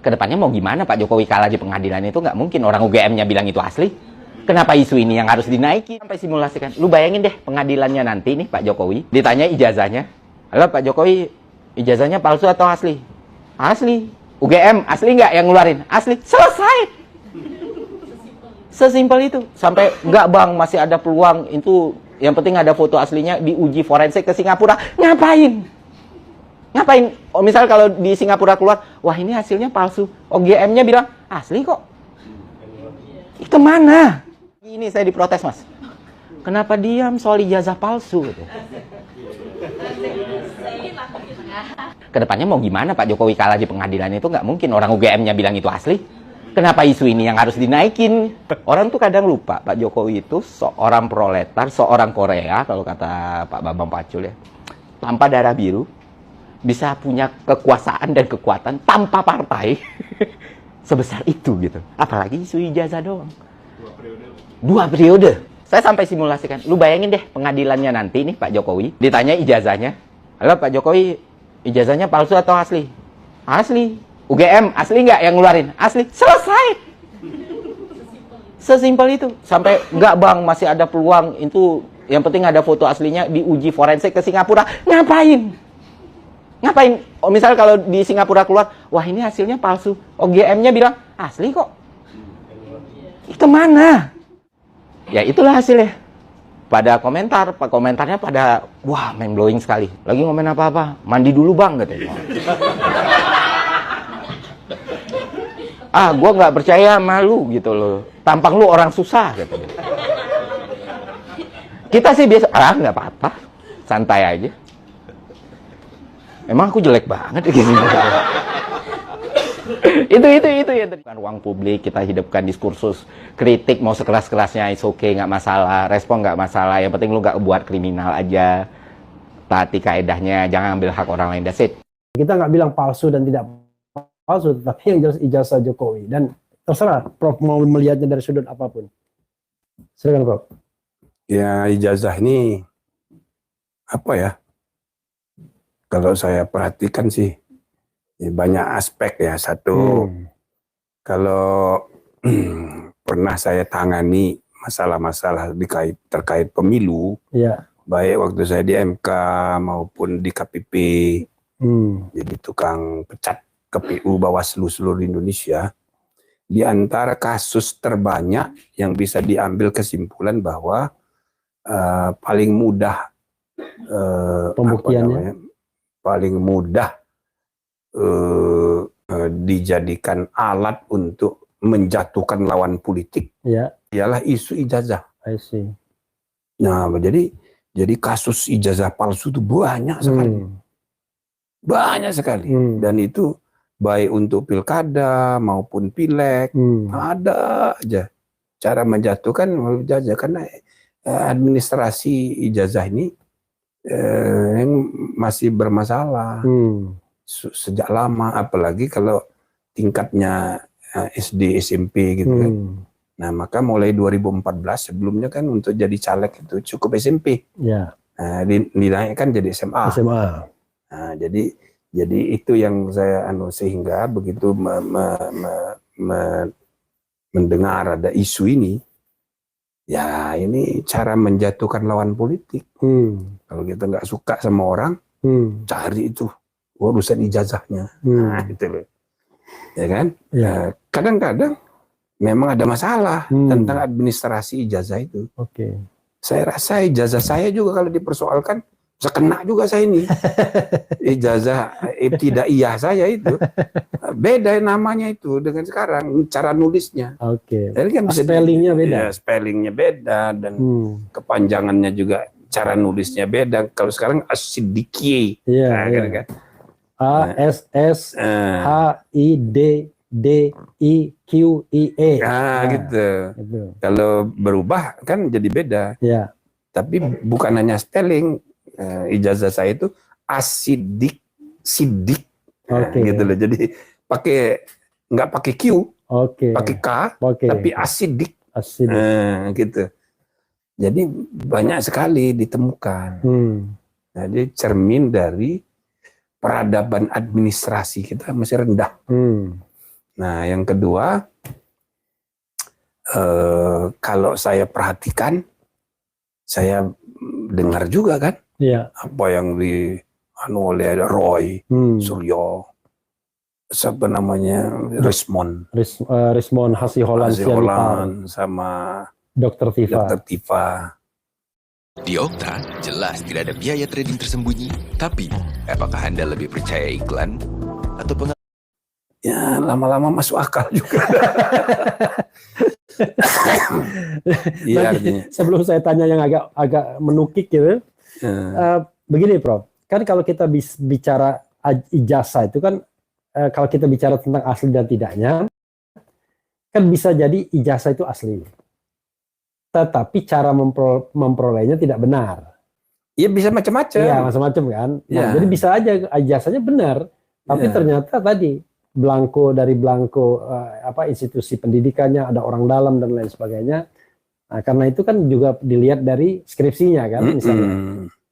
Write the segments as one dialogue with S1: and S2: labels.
S1: Kedepannya mau gimana Pak Jokowi kalah di pengadilan itu nggak mungkin orang UGM-nya bilang itu asli. Kenapa isu ini yang harus dinaiki? Sampai simulasikan. Lu bayangin deh pengadilannya nanti nih Pak Jokowi. Ditanya ijazahnya. Halo Pak Jokowi, ijazahnya palsu atau asli? Asli. UGM asli nggak yang ngeluarin? Asli. Selesai. Sesimpel itu. Sampai nggak bang masih ada peluang itu. Yang penting ada foto aslinya diuji forensik ke Singapura. Ngapain? Ngapain? Oh, misal kalau di Singapura keluar, wah ini hasilnya palsu. OGM-nya bilang, asli kok. Itu mana? Ini saya diprotes, Mas. Kenapa diam soal ijazah palsu? Gitu. Kedepannya mau gimana Pak Jokowi kalah di pengadilan itu nggak mungkin orang UGM-nya bilang itu asli. Kenapa isu ini yang harus dinaikin? Orang tuh kadang lupa, Pak Jokowi itu seorang proletar, seorang Korea, kalau kata Pak Bambang Pacul ya. Tanpa darah biru, bisa punya kekuasaan dan kekuatan tanpa partai sebesar itu gitu. Apalagi isu ijazah doang. 2 periode. Saya sampai simulasikan. Lu bayangin deh pengadilannya nanti nih Pak Jokowi. Ditanya ijazahnya. Halo Pak Jokowi, ijazahnya palsu atau asli? Asli. UGM asli nggak yang ngeluarin? Asli. Selesai. Sesimpel itu. Sampai nggak bang masih ada peluang itu. Yang penting ada foto aslinya diuji forensik ke Singapura. Ngapain? Ngapain? Oh, misal kalau di Singapura keluar, wah ini hasilnya palsu. OGM-nya bilang, asli kok. Itu mana? Ya itulah hasilnya. Pada komentar, komentarnya pada, wah mind blowing sekali. Lagi ngomen apa-apa, mandi dulu bang, katanya. Gua nggak percaya sama lu gitu loh. Tampang lu orang susah, katanya. Kita sih biasa, nggak apa-apa, santai aja. Emang aku jelek banget gini. itu ya. Bukan ruang publik, kita hidupkan diskursus kritik mau sekeras-kerasnya, is okay, nggak masalah, respon nggak masalah, yang penting lu nggak buat kriminal aja, taati kaedahnya, jangan ambil hak orang lain, that's it.
S2: Kita nggak bilang palsu dan tidak palsu, tetapi yang jelas ijazah Jokowi, dan terserah Prof mau melihatnya dari sudut apapun. Silakan Prof.
S3: Ya ijazah ini apa ya? Kalau saya perhatikan sih banyak aspek ya. Satu, kalau pernah saya tangani masalah-masalah terkait pemilu, ya, baik waktu saya di MK maupun di KPP, jadi tukang pecat KPU Bawaslu seluruh Indonesia. Di antara kasus terbanyak yang bisa diambil kesimpulan bahwa paling mudah pembuktiannya, paling mudah dijadikan alat untuk menjatuhkan lawan politik, ya, ialah isu ijazah. I see. Nah, jadi kasus ijazah palsu itu banyak sekali, banyak sekali, dan itu baik untuk pilkada maupun pileg, ada aja cara menjatuhkan ijazah, karena administrasi ijazah ini yang masih bermasalah sejak lama, apalagi kalau tingkatnya SD, SMP gitu kan. Nah, maka mulai 2014, sebelumnya kan untuk jadi caleg itu cukup SMP. Ya. Dinaikkan jadi SMA. Nah, jadi itu yang saya sehingga begitu mendengar ada isu ini, ya ini cara menjatuhkan lawan politik. Kalau kita nggak suka sama orang, cari itu urusan ijazahnya. Nah, gitu loh. Ya kan? Ya. Kadang-kadang memang ada masalah tentang administrasi ijazah itu. Oke. Saya rasa ijazah saya juga kalau dipersoalkan bisa kena juga saya ini. Ijazah ibtidaiyah saya itu beda namanya itu dengan sekarang cara nulisnya. Oke. Jadi kan spellingnya beda. Ya, spellingnya beda dan kepanjangannya juga cara nulisnya beda. Kalau sekarang As-Siddiqi. Iya. Nah, kan. A-S-S-H-I-D-D-I-Q-I-E. Nah, gitu. Kalau berubah kan jadi beda. Ya. Tapi bukan hanya spelling, ijazah saya itu As-Siddiq, Siddiq. Gitu loh. Jadi nggak pakai Q, pakai K, tapi As-Siddiq. Gitu. Jadi banyak sekali ditemukan. Jadi cermin dari peradaban administrasi kita masih rendah. Nah, yang kedua, kalau saya perhatikan, saya dengar juga kan, apa yang oleh Roy Suryo, siapa namanya, Rismond Hasiholan sama Dr. Tifa.
S4: Di Okta, jelas tidak ada biaya trading tersembunyi. Tapi, apakah Anda lebih percaya iklan atau
S3: Ya, lama-lama masuk akal juga. Iya,
S2: sebelum saya tanya yang agak menukik gitu, begini Prof, kan kalau kita bicara ijazah itu kan, kalau kita bicara tentang asli dan tidaknya, kan bisa jadi ijazah itu asli, tetapi cara memperolehnya tidak benar.
S3: Iya, bisa macam-macam.
S2: Iya, macam-macam kan. Nah, jadi bisa aja ijazahnya benar, tapi ternyata tadi belangko institusi pendidikannya, ada orang dalam dan lain sebagainya. Nah, karena itu kan juga dilihat dari skripsinya kan, misalnya.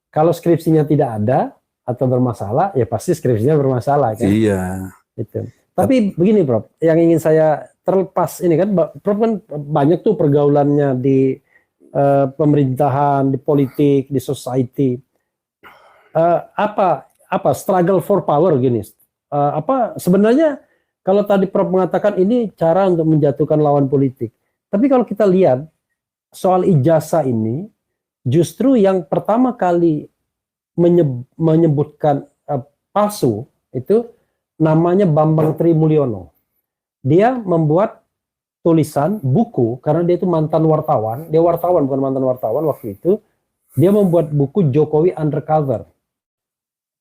S2: Kalau skripsinya tidak ada atau bermasalah, ya pasti skripsinya bermasalah kan.
S3: Iya.
S2: Itu. Tapi begini Prof, yang ingin saya terlepas ini kan, Prof kan banyak tuh pergaulannya di pemerintahan, di politik, di society. Apa struggle for power gini? Sebenarnya kalau tadi Prof mengatakan ini cara untuk menjatuhkan lawan politik. Tapi kalau kita lihat soal ijazah ini, justru yang pertama kali menyebutkan palsu itu namanya Bambang Trimulyono. Dia membuat tulisan buku karena dia itu mantan wartawan. Dia wartawan bukan mantan wartawan waktu itu. Dia membuat buku Jokowi Undercover.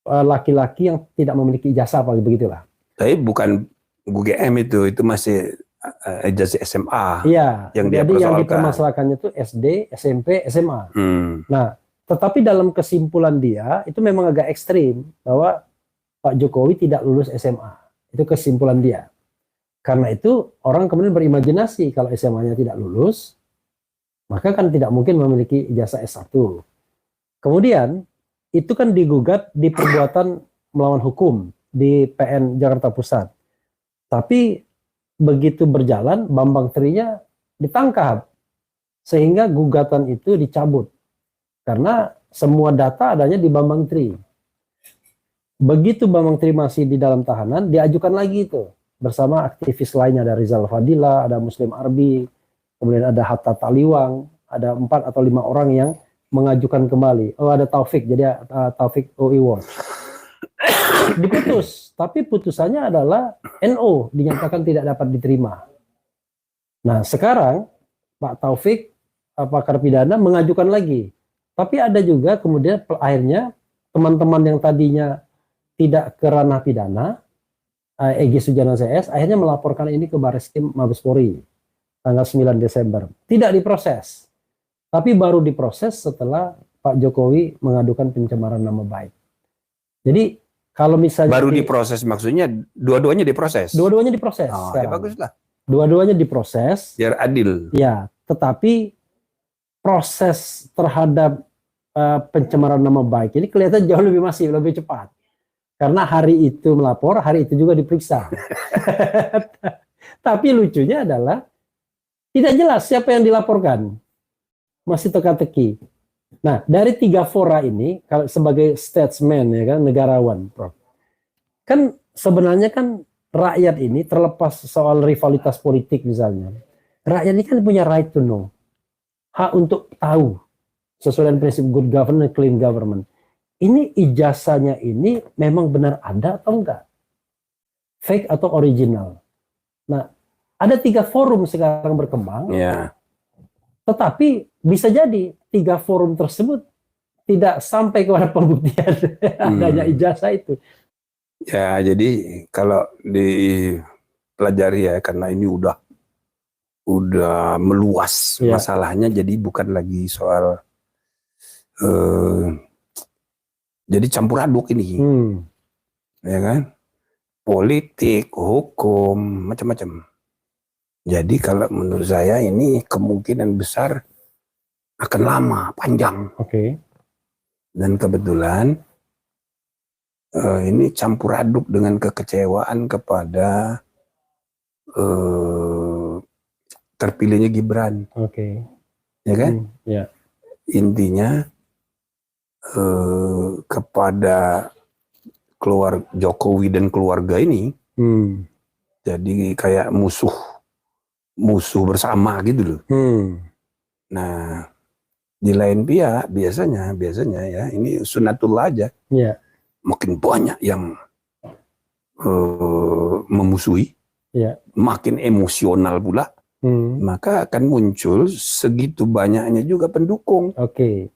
S2: Laki-laki yang tidak memiliki ijazah apa begitulah.
S3: Tapi bukan UGM itu masih ijazah SMA.
S2: Iya.
S3: Yang dia
S2: jadi yang dipermasalahkannya itu SD, SMP, SMA. Nah, tetapi dalam kesimpulan dia itu memang agak ekstrim bahwa Pak Jokowi tidak lulus SMA. Itu kesimpulan dia. Karena itu orang kemudian berimajinasi kalau SMA-nya tidak lulus, maka kan tidak mungkin memiliki ijazah S1. Kemudian itu kan digugat di perbuatan melawan hukum di PN Jakarta Pusat. Tapi begitu berjalan, Bambang Trinya ditangkap. Sehingga gugatan itu dicabut. Karena semua data adanya di Bambang Tri. Begitu Bambang Tri masih di dalam tahanan, diajukan lagi itu. Bersama aktivis lainnya, ada Rizal Fadila, ada Muslim Arbi, kemudian ada Hatta Taliwang, ada 4 atau 5 orang yang mengajukan kembali. Oh, ada Taufik, jadi Taufik UI Watch. Diputus, tapi putusannya adalah NO, dinyatakan tidak dapat diterima. Nah, sekarang Pak Taufik, pakar pidana, mengajukan lagi. Tapi ada juga kemudian akhirnya teman-teman yang tadinya tidak ke ranah pidana, Egy Sujana CS, akhirnya melaporkan ini ke Bareskrim Mabes Polri tanggal 9 Desember. Tidak diproses. Tapi baru diproses setelah Pak Jokowi mengadukan pencemaran nama baik. Jadi kalau misalnya
S3: baru diproses, maksudnya dua-duanya diproses.
S2: Dua-duanya diproses.
S3: Oh, ya baguslah.
S2: Dua-duanya diproses.
S3: Biar adil.
S2: Ya, tetapi proses terhadap pencemaran nama baik ini kelihatan jauh lebih masif, lebih cepat. Karena hari itu melapor, hari itu juga diperiksa. Tapi lucunya adalah tidak jelas siapa yang dilaporkan. Masih teka-teki. Nah, dari 3 fora ini, kalau sebagai statesman, ya kan, negarawan, Prof. Kan sebenarnya kan rakyat ini terlepas soal rivalitas politik misalnya. Rakyat ini kan punya right to know. Hak untuk tahu. Sesuai dengan prinsip good government, clean government. Ini ijazahnya ini memang benar ada atau enggak? Fake atau original? Nah, ada 3 forum sekarang berkembang.
S3: Yeah.
S2: Tetapi bisa jadi 3 forum tersebut tidak sampai kepada pembuktian adanya ijazah itu.
S3: Ya, jadi kalau dipelajari ya, karena ini udah meluas masalahnya, jadi bukan lagi soal jadi campur aduk ini, ya kan? Politik, hukum, macam-macam. Jadi kalau menurut saya ini kemungkinan besar akan lama, panjang.
S2: Oke.
S3: Dan kebetulan ini campur aduk dengan kekecewaan kepada terpilihnya Gibran.
S2: Oke.
S3: Ya kan?
S2: Ya.
S3: Intinya kepada Jokowi dan keluarga ini jadi kayak musuh bersama gitu loh. Nah, di lain pihak biasanya ya ini sunatullah aja.
S2: Ya.
S3: Makin banyak yang memusuhi,
S2: ya.
S3: Makin emosional pula, maka akan muncul segitu banyaknya juga pendukung.
S2: Oke.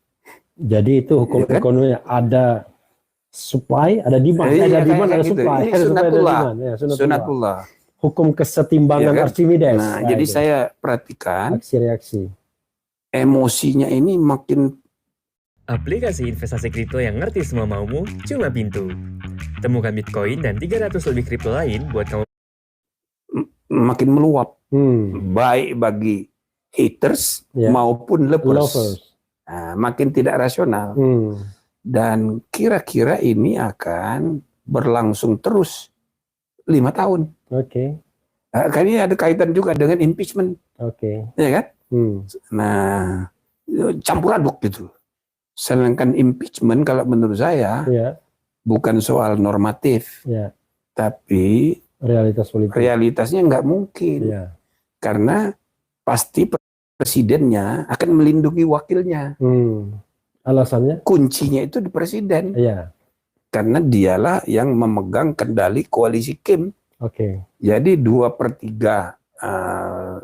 S2: Jadi itu hukum
S3: ya kan?
S2: ekonominya, ada supply, ada demand, ada demand, ada
S3: gitu.
S2: supply,
S3: Ini
S2: ada
S3: sunatullah.
S2: supply, ada demand. Ya,
S3: Sunatullah.
S2: Hukum kesetimbangan
S3: Ya kan?
S2: Archimedes.
S3: Nah, jadi saya perhatikan
S2: aksi-reaksi.
S3: Emosinya ini makin.
S5: Aplikasi investasi kripto yang ngerti semua maumu cuma Pintu. Temukan Bitcoin dan 300 lebih kripto lain buat kamu.
S3: Makin meluap, baik bagi haters maupun lovers. Nah, makin tidak rasional. Dan kira-kira ini akan berlangsung terus 5 tahun.
S2: Oke.
S3: Kan ini ada kaitan juga dengan impeachment.
S2: Oke.
S3: Ya kan? Nah, campur aduk gitu. Sedangkan impeachment kalau menurut saya bukan soal normatif, tapi
S2: realitas politik.
S3: Realitasnya nggak mungkin, karena pasti presidennya akan melindungi wakilnya.
S2: Alasannya?
S3: Kuncinya itu di presiden. Karena dialah yang memegang kendali koalisi Kim. Jadi 2/3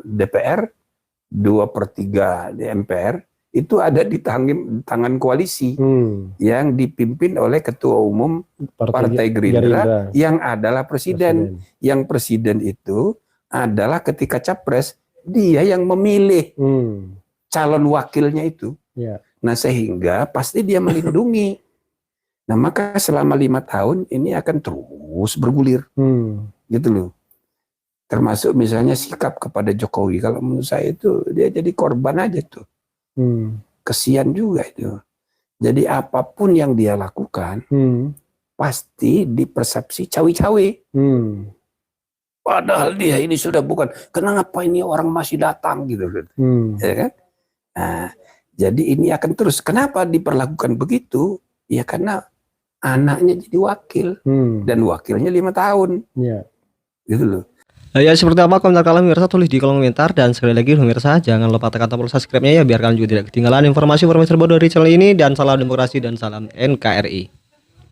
S3: DPR, 2/3 di MPR itu ada di tangan koalisi yang dipimpin oleh Ketua Umum Partai Gerindra yang adalah presiden. Yang presiden itu adalah ketika capres dia yang memilih calon wakilnya itu. Nah, sehingga pasti dia melindungi. Nah, maka selama 5 tahun ini akan terus bergulir, gitu loh. Termasuk misalnya sikap kepada Jokowi. Kalau menurut saya itu dia jadi korban aja tuh. Kesian juga itu. Jadi apapun yang dia lakukan pasti dipersepsi cawi-cawi. Padahal dia ini sudah bukan. Kenapa ini orang masih datang gitu, ya kan? Nah, jadi ini akan terus. Kenapa diperlakukan begitu? Ya karena anaknya jadi wakil dan wakilnya 5 tahun, gitu loh.
S6: Ya, seperti apa komentar kalian pemirsa, tulis di kolom komentar. Dan sekali lagi pemirsa, jangan lupa tekan tombol subscribe-nya ya, biar kalian juga tidak ketinggalan informasi terbaru dari channel ini. Dan salam demokrasi dan salam NKRI.